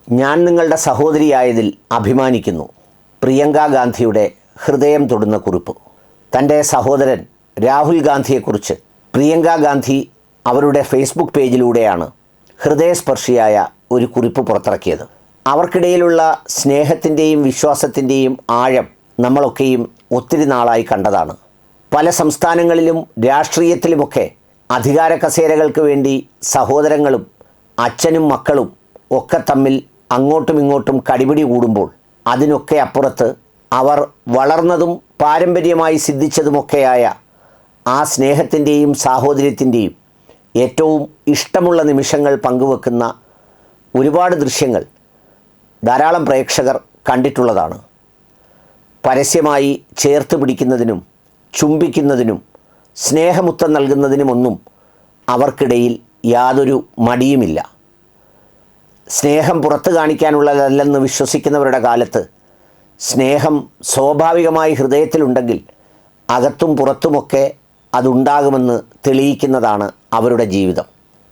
ഞാൻ നിങ്ങളുടെ സഹോദരിയായതിൽ അഭിമാനിക്കുന്നു. പ്രിയങ്ക ഗാന്ധിയുടെ ഹൃദയം തൊടുന്ന കുറിപ്പ്. തൻ്റെ സഹോദരൻ രാഹുൽ ഗാന്ധിയെക്കുറിച്ച് പ്രിയങ്ക ഗാന്ധി അവരുടെ ഫേസ്ബുക്ക് പേജിലൂടെയാണ് ഹൃദയസ്പർശിയായ ഒരു കുറിപ്പ് പുറത്തിറക്കിയത്. അവർക്കിടയിലുള്ള സ്നേഹത്തിൻ്റെയും വിശ്വാസത്തിൻ്റെയും ആഴം നമ്മളൊക്കെയും ഒത്തിരി നാളായി കണ്ടതാണ്. പല സംസ്ഥാനങ്ങളിലും രാഷ്ട്രീയത്തിലുമൊക്കെ അധികാര കസേരകൾക്ക് വേണ്ടി സഹോദരങ്ങളും അച്ഛനും മക്കളും ഒക്കെ തമ്മിൽ അങ്ങോട്ടും ഇങ്ങോട്ടും കടിപിടി കൂടുമ്പോൾ അതിനൊക്കെ അപ്പുറത്ത് അവർ വളർന്നതും പാരമ്പര്യമായി സിദ്ധിച്ചതുമൊക്കെയായ ആ സ്നേഹത്തിൻ്റെയും സാഹോദര്യത്തിൻ്റെയും ഏറ്റവും ഇഷ്ടമുള്ള നിമിഷങ്ങൾ പങ്കുവെക്കുന്ന ഒരുപാട് ദൃശ്യങ്ങൾ ധാരാളം പ്രേക്ഷകർ കണ്ടിട്ടുള്ളതാണ്. പരസ്യമായി ചേർത്ത് പിടിക്കുന്നതിനും ചുംബിക്കുന്നതിനും സ്നേഹമുത്തം നൽകുന്നതിനുമൊന്നും അവർക്കിടയിൽ യാതൊരു മടിയുമില്ല. സ്നേഹം പുറത്ത് കാണിക്കാനുള്ളതല്ലെന്ന് വിശ്വസിക്കുന്നവരുടെ കാലത്ത് സ്നേഹം സ്വാഭാവികമായി ഹൃദയത്തിലുണ്ടെങ്കിൽ അകത്തും പുറത്തുമൊക്കെ അതുണ്ടാകുമെന്ന് തെളിയിക്കുന്നതാണ് അവരുടെ ജീവിതം.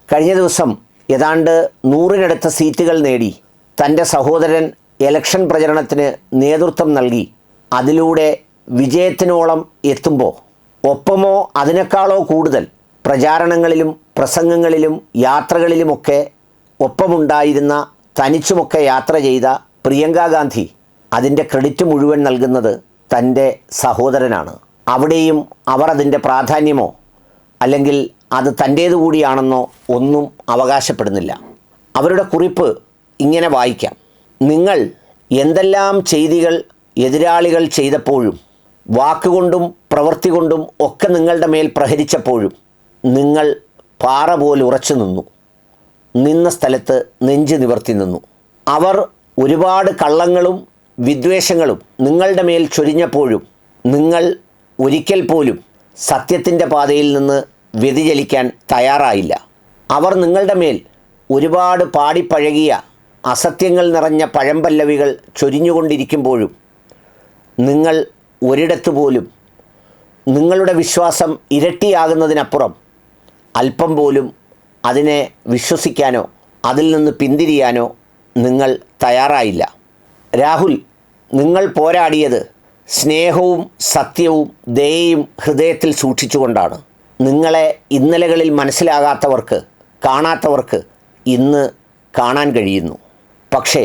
കഴിഞ്ഞ ദിവസം ഏതാണ്ട് 100-നടുത്ത സീറ്റുകൾ നേടി തൻ്റെ സഹോദരൻ ഇലക്ഷൻ പ്രചരണത്തിന് നേതൃത്വം നൽകി അതിലൂടെ വിജയത്തിനോളം എത്തുമ്പോൾ ഒപ്പമോ അതിനേക്കാളോ കൂടുതൽ പ്രചാരണങ്ങളിലും പ്രസംഗങ്ങളിലും യാത്രകളിലുമൊക്കെ ഒപ്പമുണ്ടായിരുന്ന, തനിച്ചുമൊക്കെ യാത്ര ചെയ്ത പ്രിയങ്ക ഗാന്ധി അതിൻ്റെ ക്രെഡിറ്റ് മുഴുവൻ നൽകുന്നത് തൻ്റെ സഹോദരനാണ്. അവിടെയും അവർ അതിൻ്റെ പ്രാധാന്യമോ അല്ലെങ്കിൽ അത് തൻ്റേതു കൂടിയാണെന്നോ ഒന്നും അവകാശപ്പെടുന്നില്ല. അവരുടെ കുറിപ്പ് ഇങ്ങനെ വായിക്കാം. നിങ്ങൾ എന്തെല്ലാം ചെയ്തികൾ എതിരാളികൾ ചെയ്തപ്പോഴും വാക്കുകൊണ്ടും പ്രവൃത്തി കൊണ്ടും ഒക്കെ നിങ്ങളുടെ മേൽ പ്രഹരിച്ചപ്പോഴും നിങ്ങൾ പാറ പോലെ ഉറച്ചു നിന്നു. നിന്ന സ്ഥലത്ത് നെഞ്ച് നിവർത്തി നിന്നു. അവർ ഒരുപാട് കള്ളങ്ങളും വിദ്വേഷങ്ങളും നിങ്ങളുടെ മേൽ ചൊരിഞ്ഞപ്പോഴും നിങ്ങൾ ഒരിക്കൽ പോലും സത്യത്തിൻ്റെ പാതയിൽ നിന്ന് വ്യതിചലിക്കാൻ തയ്യാറായില്ല. അവർ നിങ്ങളുടെ മേൽ ഒരുപാട് പാടിപ്പഴകിയ അസത്യങ്ങൾ നിറഞ്ഞ പഴമ്പല്ലവികൾ ചൊരിഞ്ഞുകൊണ്ടിരിക്കുമ്പോഴും നിങ്ങൾ ഒരിടത്തു പോലും നിങ്ങളുടെ വിശ്വാസം ഇരട്ടിയാകുന്നതിനപ്പുറം അല്പം പോലും അതിനെ വിശ്വസിക്കാനോ അതിൽ നിന്ന് പിന്തിരിയാനോ നിങ്ങൾ തയ്യാറായില്ല. രാഹുൽ, നിങ്ങൾ പോരാടിയത് സ്നേഹവും സത്യവും ദയയും ഹൃദയത്തിൽ സൂക്ഷിച്ചുകൊണ്ടാണ്. നിങ്ങളെ ഇന്നലകളിൽ മനസ്സിലാകാത്തവർക്ക്, കാണാത്തവർക്ക് ഇന്ന് കാണാൻ കഴിയുന്നു. പക്ഷേ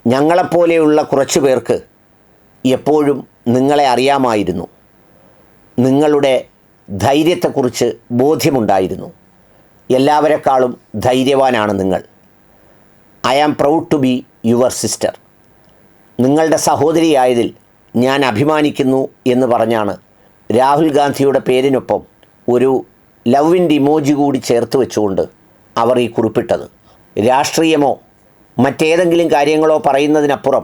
ഞങ്ങളെപ്പോലെയുള്ള കുറച്ചു പേർക്ക് എപ്പോഴും നിങ്ങളെ അറിയാമായിരുന്നു. നിങ്ങളുടെ ധൈര്യത്തെക്കുറിച്ച് ബോധ്യമുണ്ടായിരുന്നു. എല്ലാവരെക്കാളും ധൈര്യവാനാണ് നിങ്ങൾ. I am proud to be your sister. നിങ്ങളുടെ സഹോദരിയായതിൽ ഞാൻ അഭിമാനിക്കുന്നു എന്ന് പറഞ്ഞാണ് രാഹുൽ ഗാന്ധിയുടെ പേരിനൊപ്പം ഒരു ലവിൻ്റെ ഇമോജി കൂടി ചേർത്ത് വെച്ചുകൊണ്ട് അവർ ഈ കുറിപ്പിട്ടത്. രാഷ്ട്രീയമോ മറ്റേതെങ്കിലും കാര്യങ്ങളോ പറയുന്നതിനപ്പുറം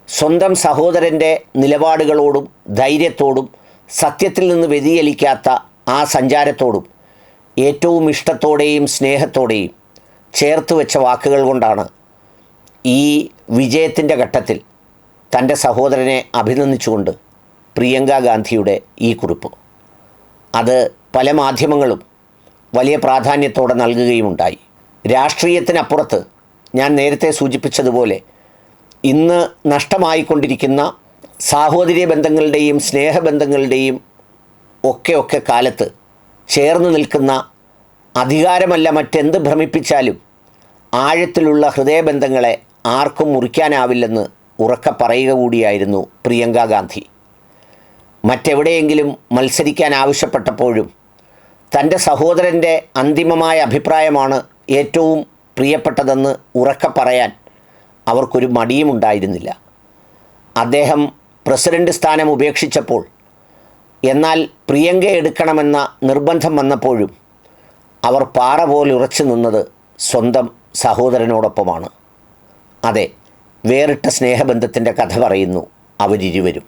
സ്വന്തം സഹോദരൻ്റെ നിലപാടുകളോടും ധൈര്യത്തോടും സത്യത്തിൽ നിന്ന് വ്യതിചലിക്കാത്ത ആ സഞ്ചാരത്തോടും ഏറ്റവും ഇഷ്ടത്തോടെയും സ്നേഹത്തോടെയും ചേർത്ത് വെച്ച വാക്കുകൾ കൊണ്ടാണ് ഈ വിജയത്തിൻ്റെ ഘട്ടത്തിൽ തൻ്റെ സഹോദരനെ അഭിനന്ദിച്ചുകൊണ്ട് പ്രിയങ്ക ഗാന്ധിയുടെ ഈ കുറിപ്പ്. അത് പല മാധ്യമങ്ങളും വലിയ പ്രാധാന്യത്തോടെ നൽകുകയുമുണ്ടായി. രാഷ്ട്രീയത്തിനപ്പുറത്ത് ഞാൻ നേരത്തെ സൂചിപ്പിച്ചതുപോലെ ഇന്ന് നഷ്ടമായിക്കൊണ്ടിരിക്കുന്ന സാഹോദര്യ ബന്ധങ്ങളുടെയും സ്നേഹബന്ധങ്ങളുടെയും ഒക്കെ കാലത്ത് ചേർന്ന് നിൽക്കുന്ന, അധികാരമല്ല മറ്റെന്ത് ഭ്രമിപ്പിച്ചാലും ആഴത്തിലുള്ള ഹൃദയബന്ധങ്ങളെ ആർക്കും മുറിക്കാനാവില്ലെന്ന് ഉറക്കെ പറയുക കൂടിയായിരുന്നു പ്രിയങ്ക ഗാന്ധി. മറ്റെവിടെയെങ്കിലും മത്സരിക്കാൻ ആവശ്യപ്പെട്ടപ്പോഴും തൻ്റെ സഹോദരൻ്റെ അന്തിമമായ അഭിപ്രായമാണ് ഏറ്റവും പ്രിയപ്പെട്ടതെന്ന് ഉറക്കെ പറയാൻ അവർക്കൊരു മടിയുമുണ്ടായിരുന്നില്ല. അദ്ദേഹം പ്രസിഡന്റ് സ്ഥാനം ഉപേക്ഷിച്ചപ്പോൾ, എന്നാൽ പ്രിയങ്ക എടുക്കണമെന്ന നിർബന്ധം വന്നപ്പോഴും അവർ പാറ പോലെ ഉറച്ചു നിന്നത് സ്വന്തം സഹോദരനോടൊപ്പമാണ്. അതെ, വേറിട്ട സ്നേഹബന്ധത്തിൻ്റെ കഥ പറയുന്നു അവരിരുവരും.